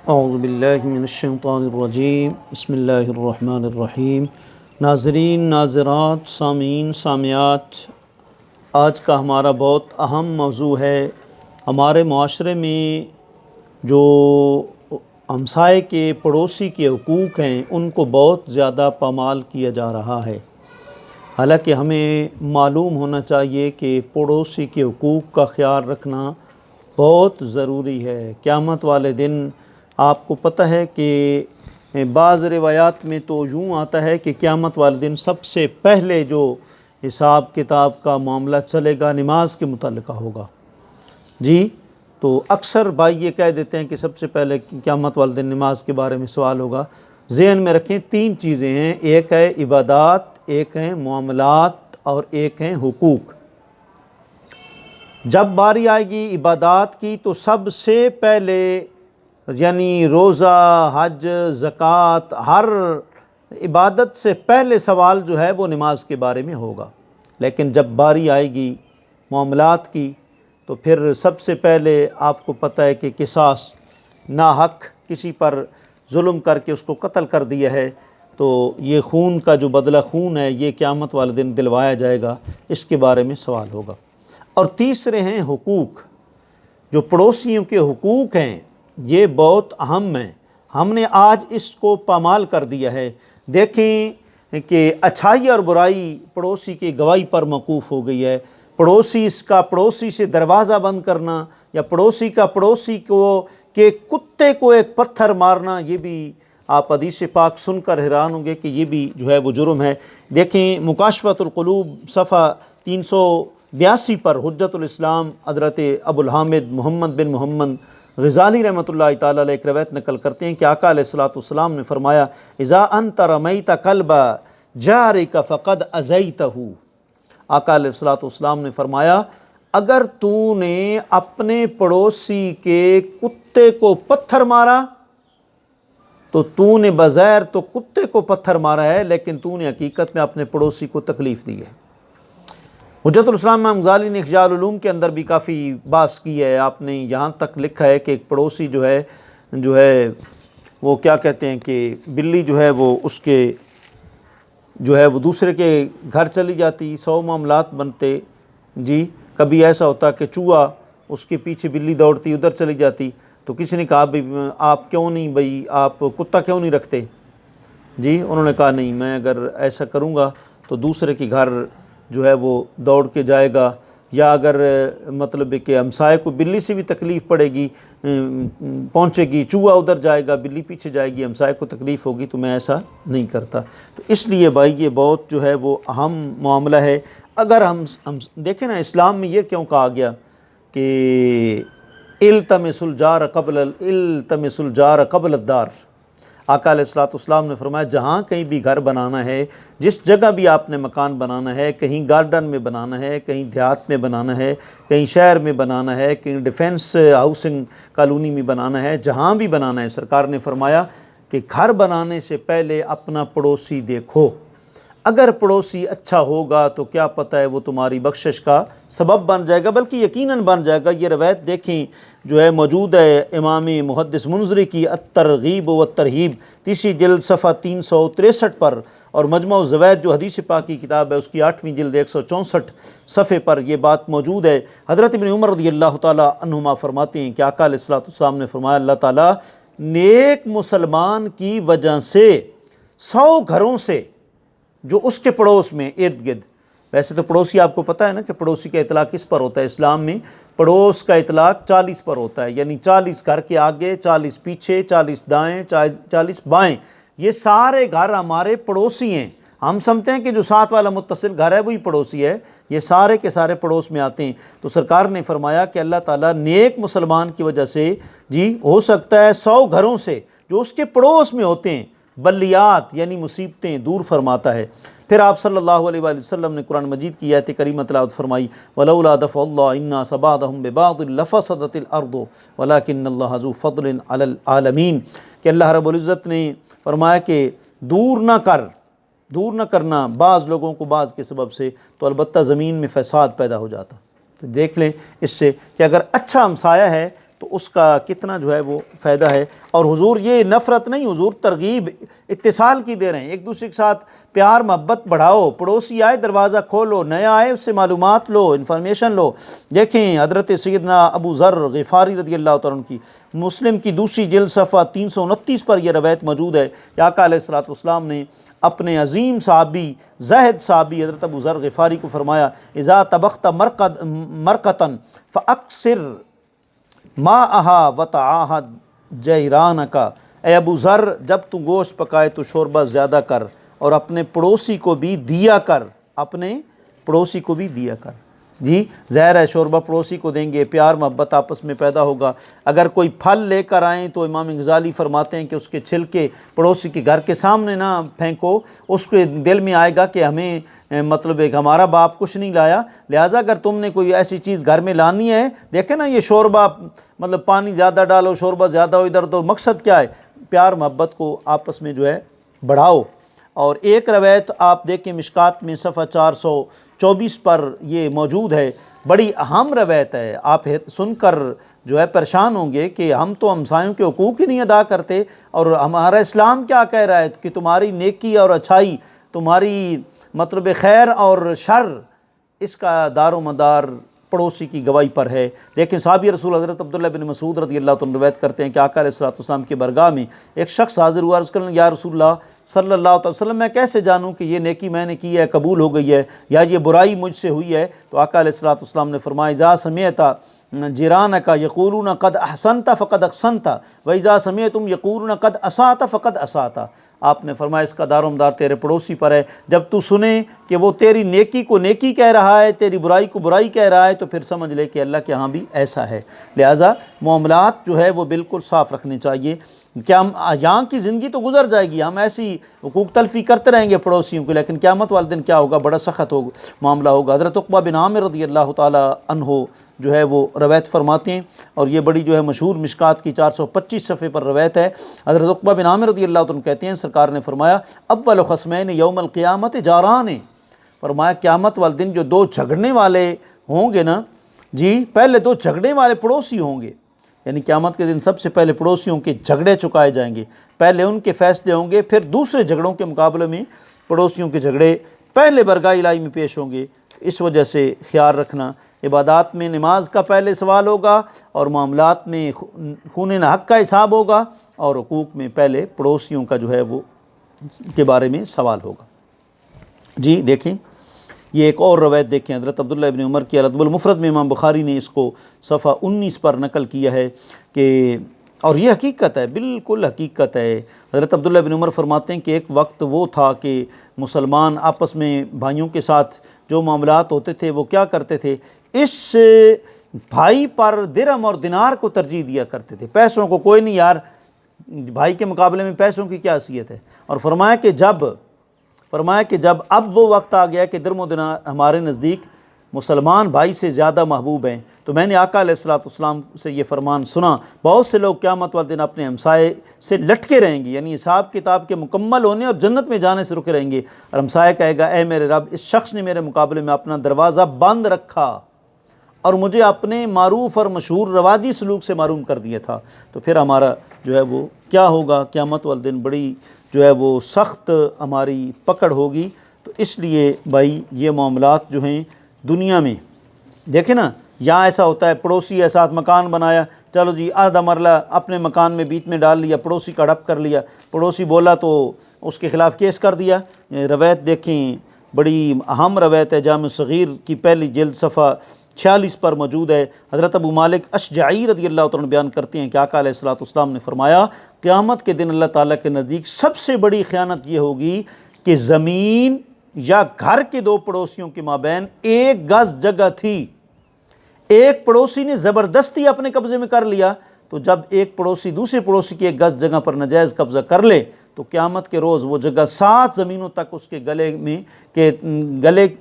اعوذ باللہ من الشیطان الرجیم بسم اللہ الرحمن الرحیم۔ ناظرین، ناظرات، سامعین، سامعات، آج کا ہمارا بہت اہم موضوع ہے۔ ہمارے معاشرے میں جو ہمسائے کے پڑوسی کے حقوق ہیں ان کو بہت زیادہ پامال کیا جا رہا ہے۔ حالانکہ ہمیں معلوم ہونا چاہیے کہ پڑوسی کے حقوق کا خیال رکھنا بہت ضروری ہے۔ قیامت والے دن آپ کو پتہ ہے کہ بعض روایات میں تو یوں آتا ہے کہ قیامت والے دن سب سے پہلے جو حساب کتاب کا معاملہ چلے گا نماز کے متعلقہ ہوگا۔ جی، تو اکثر بھائی یہ کہہ دیتے ہیں کہ سب سے پہلے قیامت والے دن نماز کے بارے میں سوال ہوگا۔ ذہن میں رکھیں، تین چیزیں ہیں، ایک ہے عبادات، ایک ہیں معاملات اور ایک ہیں حقوق۔ جب باری آئے گی عبادات کی تو سب سے پہلے یعنی روزہ، حج، زکوٰۃ، ہر عبادت سے پہلے سوال جو ہے وہ نماز کے بارے میں ہوگا۔ لیکن جب باری آئے گی معاملات کی تو پھر سب سے پہلے آپ کو پتہ ہے کہ قصاص، ناحق کسی پر ظلم کر کے اس کو قتل کر دیا ہے تو یہ خون کا جو بدلہ خون ہے یہ قیامت والے دن دلوایا جائے گا، اس کے بارے میں سوال ہوگا۔ اور تیسرے ہیں حقوق۔ جو پڑوسیوں کے حقوق ہیں یہ بہت اہم ہیں۔ ہم نے آج اس کو پامال کر دیا ہے۔ دیکھیں کہ اچھائی اور برائی پڑوسی کی گواہی پر موقوف ہو گئی ہے۔ پڑوسی سے دروازہ بند کرنا یا پڑوسی کا پڑوسی کو کہ کتے کو ایک پتھر مارنا، یہ بھی آپ حدیث پاک سن کر حیران ہوں گے کہ یہ بھی جو ہے وہ جرم ہے۔ دیکھیں مکاشفۃ القلوب صفحہ 382 پر حجت الاسلام حضرت ابو الحامد محمد بن محمد غزالی رحمۃ اللہ تعالیٰ علیہ ایک روایت نقل کرتے ہیں کہ آقا علیہ الصلوۃ والسلام نے فرمایا اذا انت رمیت کلب جارک فقد اذیتہ۔ آقا علیہ الصلوۃ والسلام نے فرمایا اگر تو نے اپنے پڑوسی کے کتے کو پتھر مارا تو نے بظاہر تو کتے کو پتھر مارا ہے لیکن تو نے حقیقت میں اپنے پڑوسی کو تکلیف دی ہے۔ حجت الاسلام امام غزالی نے احیاء العلوم کے اندر بھی کافی بحث کی ہے۔ آپ نے یہاں تک لکھا ہے کہ ایک پڑوسی جو ہے وہ کیا کہتے ہیں کہ بلی جو ہے وہ اس کے جو ہے وہ دوسرے کے گھر چلی جاتی، 100 معاملات بنتے۔ جی، کبھی ایسا ہوتا کہ چوہا اس کے پیچھے بلی دوڑتی ادھر چلی جاتی تو کسی نے کہا بھئی آپ کیوں نہیں، بھئی آپ کتا کیوں نہیں رکھتے؟ جی، انہوں نے کہا نہیں، میں اگر ایسا کروں گا تو دوسرے کے گھر جو ہے وہ دوڑ کے جائے گا، یا اگر مطلب کہ ہمسائے کو بلی سے بھی تکلیف پڑے گی، پہنچے گی، چوہا ادھر جائے گا، بلی پیچھے جائے گی، ہمسائے کو تکلیف ہوگی، تو میں ایسا نہیں کرتا۔ تو اس لیے بھائی یہ بہت جو ہے وہ اہم معاملہ ہے۔ اگر ہم دیکھیں نا اسلام میں یہ کیوں کہا گیا کہ التمس الجار قبل الدار۔ آقا علیہ الصلوۃ والسلام نے فرمایا جہاں کہیں بھی گھر بنانا ہے، جس جگہ بھی آپ نے مکان بنانا ہے، کہیں گارڈن میں بنانا ہے، کہیں دیہات میں بنانا ہے، کہیں شہر میں بنانا ہے، کہیں ڈیفینس ہاؤسنگ کالونی میں بنانا ہے، جہاں بھی بنانا ہے، سرکار نے فرمایا کہ گھر بنانے سے پہلے اپنا پڑوسی دیکھو۔ اگر پڑوسی اچھا ہوگا تو کیا پتہ ہے وہ تمہاری بخشش کا سبب بن جائے گا، بلکہ یقیناً بن جائے گا۔ یہ روایت دیکھیں جو ہے موجود ہے امام محدث منذری کی الترغیب والترہیب 3 جلد صفحہ 363 پر، اور مجمع الزوائد جو حدیث پاک کی کتاب ہے اس کی 8ویں جلد 164 صفحے پر یہ بات موجود ہے۔ حضرت ابن عمر رضی اللہ تعالیٰ عنہما فرماتے ہیں کہ آقا علیہ الصلوۃ والسلام نے فرمایا اللہ تعالیٰ نیک مسلمان کی وجہ سے 100 گھروں سے جو اس کے پڑوس میں ارد گرد، ویسے تو پڑوسی آپ کو پتہ ہے نا کہ پڑوسی کا اطلاق کس پر ہوتا ہے اسلام میں؟ پڑوس کا اطلاق 40 پر ہوتا ہے، یعنی 40 گھر کے آگے، 40 پیچھے، 40 دائیں، 40 بائیں، یہ سارے گھر ہمارے پڑوسی ہیں۔ ہم سمجھتے ہیں کہ جو ساتھ والا متصل گھر ہے وہی پڑوسی ہے، یہ سارے کے سارے پڑوس میں آتے ہیں۔ تو سرکار نے فرمایا کہ اللہ تعالیٰ نیک مسلمان کی وجہ سے جی ہو سکتا ہے 100 گھروں سے جو اس کے پڑوس میں ہوتے ہیں بلیات یعنی مصیبتیں دور فرماتا ہے۔ پھر آپ صلی اللہ علیہ وآلہ وسلم نے قرآن مجید کی آیت کریمہ تلاوت فرمائی وَلَوْلَا دَفْعُ اللَّهِ النَّاسَ بَعْضَهُم بِبَعْضٍ لَفَسَدَتِ الْأَرْضُ وَلَكِنَّ اللَّهَ ذُو فَضْلٍ عَلَى الْعَالَمِينَ کہ اللہ رب العزت نے فرمایا کہ دور نہ کرنا بعض لوگوں کو بعض کے سبب سے تو البتہ زمین میں فساد پیدا ہو جاتا۔ تو دیکھ لیں اس سے کہ اگر اچھا ہمسایہ ہے تو اس کا کتنا جو ہے وہ فائدہ ہے۔ اور حضور یہ نفرت نہیں، حضور ترغیب اتصال کی دے رہے ہیں، ایک دوسرے کے ساتھ پیار محبت بڑھاؤ، پڑوسی آئے دروازہ کھولو، نیا آئے اس سے معلومات لو، انفارمیشن لو۔ دیکھیں حضرت سیدنا ابو ذر غفاری رضی اللہ تعالیٰ عنہ کی مسلم کی دوسری جلد صفحہ 329 پر یہ روایت موجود ہے کہ آقا علیہ الصلوۃ والسلام نے اپنے عظیم صحابی زاہد صحابی حضرت ابو ذر غفاری کو فرمایا اذا طبخت مرقتن فاکثر ماءھا وتعاہد جیرانک، اے ابو ذر جب تو گوشت پکائے تو شوربہ زیادہ کر اور اپنے پڑوسی کو بھی دیا کر، اپنے پڑوسی کو بھی دیا کر۔ جی ظاہر ہے شوربہ پڑوسی کو دیں گے، پیار محبت آپس میں پیدا ہوگا۔ اگر کوئی پھل لے کر آئیں تو امام غزالی فرماتے ہیں کہ اس کے چھلکے پڑوسی کے گھر کے سامنے نہ پھینکو، اس کے دل میں آئے گا کہ ہمیں مطلب ایک ہمارا باپ کچھ نہیں لایا، لہٰذا اگر تم نے کوئی ایسی چیز گھر میں لانی ہے، دیکھیں نا یہ شوربہ مطلب پانی زیادہ ڈالو، شوربہ زیادہ ہو ادھر، تو مقصد کیا ہے؟ پیار محبت کو آپس میں جو ہے بڑھاؤ۔ اور ایک روایت آپ دیکھیں مشکات میں صفحہ 424 پر یہ موجود ہے، بڑی اہم روایت ہے، آپ سن کر جو ہے پریشان ہوں گے کہ ہم تو ہمسایوں کے حقوق ہی نہیں ادا کرتے، اور ہمارا اسلام کیا کہہ رہا ہے کہ تمہاری نیکی اور اچھائی، تمہاری مطلب خیر اور شر، اس کا دار و مدار پڑوسی کی گواہی پر ہے۔ دیکھیں صحابی رسول حضرت عبداللہ بن مسعود رضی اللہ عنہ روایت کرتے ہیں کہ آقا علیہ الصلوۃ والسلام کے برگاہ میں ایک شخص حاضر ہوا، عرض کرنے یا رسول اللہ صلی اللہ علیہ وسلم میں کیسے جانوں کہ یہ نیکی میں نے کی ہے قبول ہو گئی ہے یا یہ برائی مجھ سے ہوئی ہے؟ تو آقا علیہ الصلوۃ والسلام نے فرمایا اذا سمعت جیرانک یقولون قد احسنت فقد احسنت واذا سمعتم یقولون قد اسأت فقد اسأت۔ آپ نے فرمایا اس کا دار و مدار تیرے پڑوسی پر ہے، جب تو سنے کہ وہ تیری نیکی کو نیکی کہہ رہا ہے، تیری برائی کو برائی کہہ رہا ہے، تو پھر سمجھ لے کہ اللہ کے ہاں بھی ایسا ہے۔ لہٰذا معاملات جو ہے وہ بالکل صاف رکھنے چاہیے۔ کیا ہم یہاں کی زندگی تو گزر جائے گی، ہم ایسی حقوق تلفی کرتے رہیں گے پڑوسیوں کو، لیکن قیامت والے دن کیا ہوگا؟ بڑا سخت معاملہ ہوگا۔ حضرت عقبہ بن عامر رضی اللہ تعالیٰ عنہ جو ہے وہ روایت فرماتے ہیں، اور یہ بڑی جو ہے مشہور مشکات کی 425 صفحے پر روایت ہے۔ حضرت عقبہ بن عامر رضی اللہ عنہ کہتے ہیں سرکار نے فرمایا اول خصمین یوم القیامت جاران، فرمایا قیامت والے دن جو دو جھگڑنے والے ہوں گے نا جی، پہلے دو جھگڑنے والے پڑوسی ہوں گے، یعنی قیامت کے دن سب سے پہلے پڑوسیوں کے جھگڑے چکائے جائیں گے، پہلے ان کے فیصلے ہوں گے، پھر دوسرے جھگڑوں کے مقابلے میں پڑوسیوں کے جھگڑے پہلے برگاہ الہی میں پیش ہوں گے۔ اس وجہ سے خیال رکھنا، عبادات میں نماز کا پہلے سوال ہوگا، اور معاملات میں خون حق کا حساب ہوگا، اور حقوق میں پہلے پڑوسیوں کا جو ہے وہ کے بارے میں سوال ہوگا۔ جی دیکھیں یہ ایک اور روایت دیکھیں، حضرت عبداللہ ابن عمر کی الادب المفرد میں امام بخاری نے اس کو صفحہ 19 پر نقل کیا ہے کہ، اور یہ حقیقت ہے، بالکل حقیقت ہے۔ حضرت عبداللہ بن عمر فرماتے ہیں کہ ایک وقت وہ تھا کہ مسلمان آپس میں بھائیوں کے ساتھ جو معاملات ہوتے تھے وہ کیا کرتے تھے، اس بھائی پر درہم اور دینار کو ترجیح دیا کرتے تھے، پیسوں کو کوئی نہیں، یار بھائی کے مقابلے میں پیسوں کی کیا حیثیت ہے۔ اور فرمایا کہ جب اب وہ وقت آ گیا کہ درہم و دینار ہمارے نزدیک مسلمان بھائی سے زیادہ محبوب ہیں، تو میں نے آقا علیہ الصلوۃ والسلام سے یہ فرمان سنا، بہت سے لوگ قیامت والے دن اپنے ہمسائے سے لٹکے رہیں گے، یعنی حساب کتاب کے مکمل ہونے اور جنت میں جانے سے رکے رہیں گے، اور ہمسایہ کہے گا اے میرے رب، اس شخص نے میرے مقابلے میں اپنا دروازہ بند رکھا اور مجھے اپنے معروف اور مشہور رواجی سلوک سے معروم کر دیا تھا، تو پھر ہمارا جو ہے وہ کیا ہوگا؟ قیامت والے دن بڑی جو ہے وہ سخت ہماری پکڑ ہوگی۔ تو اس لیے بھائی یہ معاملات جو ہیں دنیا میں دیکھیں نا، یہاں ایسا ہوتا ہے پڑوسی ہے ساتھ مکان بنایا، چلو جی آدھا مرلہ اپنے مکان میں بیچ میں ڈال لیا، پڑوسی کا ہڑپ کر لیا، پڑوسی بولا تو اس کے خلاف کیس کر دیا۔ روایت دیکھیں بڑی اہم روایت ہے، جامع صغیر کی پہلی جلد صفحہ 46 پر موجود ہے۔ حضرت ابو مالک اشجعی رضی اللہ عنہ بیان کرتے ہیں کہ آقا علیہ الصلوۃ والسلام نے فرمایا قیامت کے دن اللہ تعالیٰ کے نزدیک سب سے بڑی خیانت یہ ہوگی کہ زمین یا گھر کے دو پڑوسیوں کے مابین 1 گز جگہ تھی، ایک پڑوسی نے زبردستی اپنے قبضے میں کر لیا، تو جب ایک پڑوسی دوسرے پڑوسی کی 1 گز جگہ پر ناجائز قبضہ کر لے تو قیامت کے روز وہ جگہ 7 زمینوں تک اس کے گلے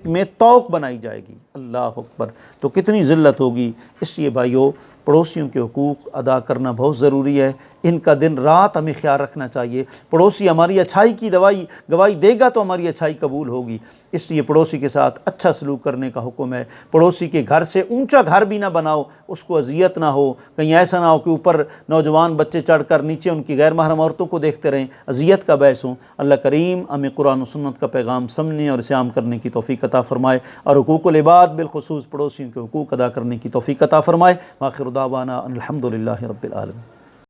میں توق بنائی جائے گی۔ اللہ اکبر، تو کتنی ذلت ہوگی۔ اس لیے بھائیو پڑوسیوں کے حقوق ادا کرنا بہت ضروری ہے، ان کا دن رات ہمیں خیال رکھنا چاہیے۔ پڑوسی ہماری اچھائی کی گواہی دے گا تو ہماری اچھائی قبول ہوگی، اس لیے پڑوسی کے ساتھ اچھا سلوک کرنے کا حکم ہے۔ پڑوسی کے گھر سے اونچا گھر بھی نہ بناؤ، اس کو اذیت نہ ہو، کہیں ایسا نہ ہو کہ اوپر نوجوان بچے چڑھ کر نیچے ان کی غیر محرم عورتوں کو دیکھتے رہیں، اذیت کا باعث ہوں۔ اللہ کریم ہمیں قرآن و سنت کا پیغام سمجھنے اور اسے عام کرنے کی توفیق عطا فرمائے، اور حقوق العباد بالخصوص پڑوسیوں کے حقوق ادا کرنے کی توفیق عطا فرمائے۔ وآخر دعوانا ان الحمد للہ رب العالمین۔